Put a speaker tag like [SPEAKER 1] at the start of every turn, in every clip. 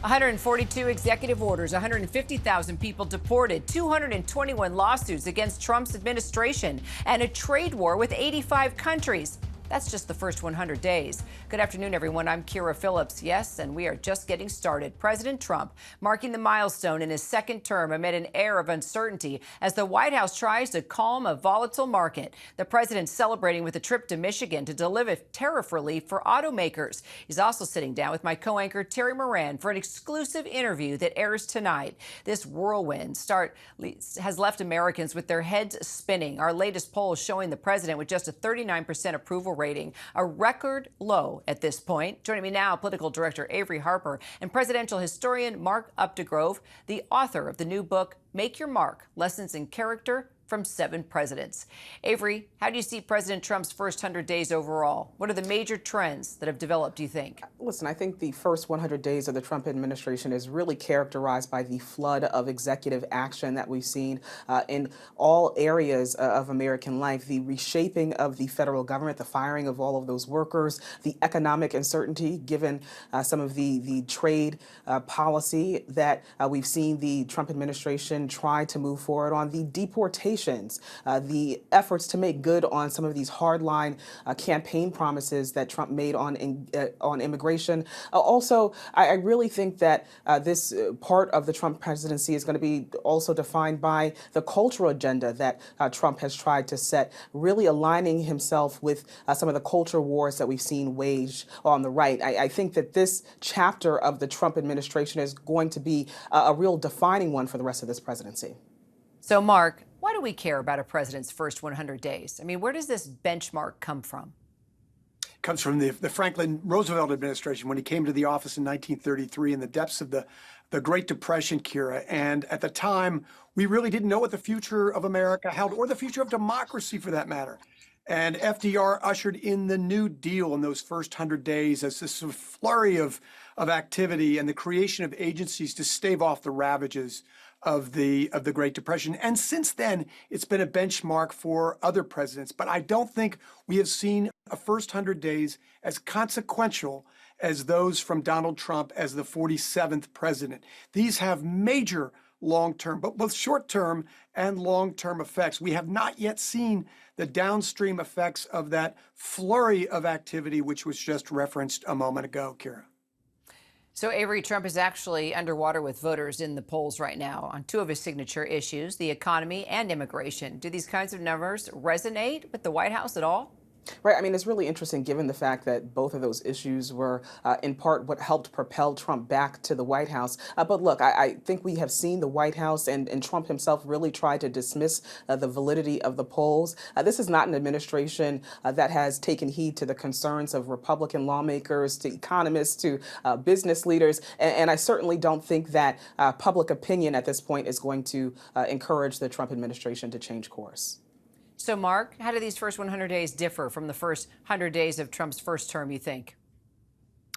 [SPEAKER 1] 142 executive orders, 150,000 people deported, 221 lawsuits against Trump's administration, and a trade war with 85 countries. That's just the first 100 days. Good afternoon, everyone. I'm Kira Phillips. Yes, and we are just getting started. President Trump marking the milestone in his second term amid an air of uncertainty as the White House tries to calm a volatile market. The president celebrating with a trip to Michigan to deliver tariff relief for automakers. He's also sitting down with my co-anchor Terry Moran for an exclusive interview that airs tonight. This whirlwind start has left Americans with their heads spinning. Our latest poll showing the president with just a 39% approval rating, a record low at this point. Joining me now, political director Avery Harper and presidential historian Mark Updegrove, the author of the new book, Make Your Mark, Lessons in Character from 7 Presidents. Avery, how do you see President Trump's first 100 days overall? What are the major trends that have developed, do you think?
[SPEAKER 2] Listen, I think the first 100 days of the Trump administration is really characterized by the flood of executive action that we've seen in all areas of American life. The reshaping of the federal government, the firing of all of those workers, the economic uncertainty given some of the trade policy that we've seen the Trump administration try to move forward on, the deportation, the efforts to make good on some of these hardline campaign promises that Trump made on immigration. Also, I really think that this part of the Trump presidency is going to be also defined by the cultural agenda that Trump has tried to set, really aligning himself with some of the culture wars that we've seen waged on the right. I think that this chapter of the Trump administration is going to be a real defining one for the rest of this presidency.
[SPEAKER 1] So, Mark, why do we care about a president's first 100 days? I mean, where does this benchmark come from?
[SPEAKER 3] It comes from the Franklin Roosevelt administration when he came to the office in 1933 in the depths of the Great Depression, Kira. And at the time, we really didn't know what the future of America held, or the future of democracy for that matter. And FDR ushered in the New Deal in those first 100 days as this sort of flurry of activity and the creation of agencies to stave off the ravages of the Great Depression. And since then, it's been a benchmark for other presidents. But I don't think we have seen a first 100 days as consequential as those from Donald Trump as the 47th president. These have major long-term, but both short-term and long-term effects. We have not yet seen the downstream effects of that flurry of activity, which was just referenced a moment ago, Kira.
[SPEAKER 1] So, Avery, Trump is actually underwater with voters in the polls right now on 2 of his signature issues, the economy and immigration. Do these kinds of numbers resonate with the White House at all?
[SPEAKER 2] Right. I mean, it's really interesting given the fact that both of those issues were in part what helped propel Trump back to the White House. But look, I think we have seen the White House and Trump himself really try to dismiss the validity of the polls. This is not an administration that has taken heed to the concerns of Republican lawmakers, to economists, to business leaders. And I certainly don't think that public opinion at this point is going to encourage the Trump administration to change course.
[SPEAKER 1] So, Mark, how do these first 100 days differ from the first 100 days of Trump's first term, you think?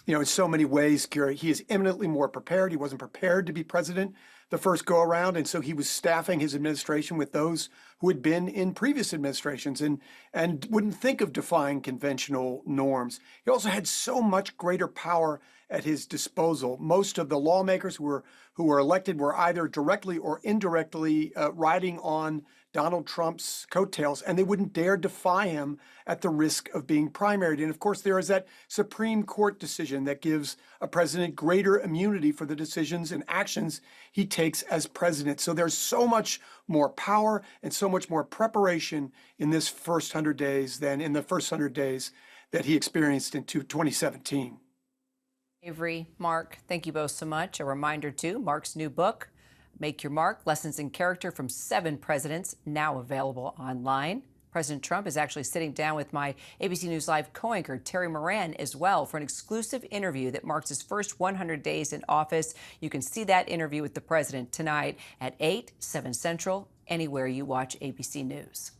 [SPEAKER 3] You know, in so many ways, Kira, he is eminently more prepared. He wasn't prepared to be president the first go around, and so he was staffing his administration with those who had been in previous administrations and wouldn't think of defying conventional norms. He also had so much greater power at his disposal. Most of the lawmakers who were elected were either directly or indirectly riding on Donald Trump's coattails, and they wouldn't dare defy him at the risk of being primaried. And of course, there is that Supreme Court decision that gives a president greater immunity for the decisions and actions he takes as president. So there's so much more power and so much more preparation in this first 100 days than in the first 100 days that he experienced in 2017.
[SPEAKER 1] Avery, Mark, thank you both so much. A reminder, too, Mark's new book, Make Your Mark, Lessons in Character from 7 Presidents, now available online. President Trump is actually sitting down with my ABC News Live co-anchor Terry Moran as well for an exclusive interview that marks his first 100 days in office. You can see that interview with the president tonight at 8, 7 Central, anywhere you watch ABC News.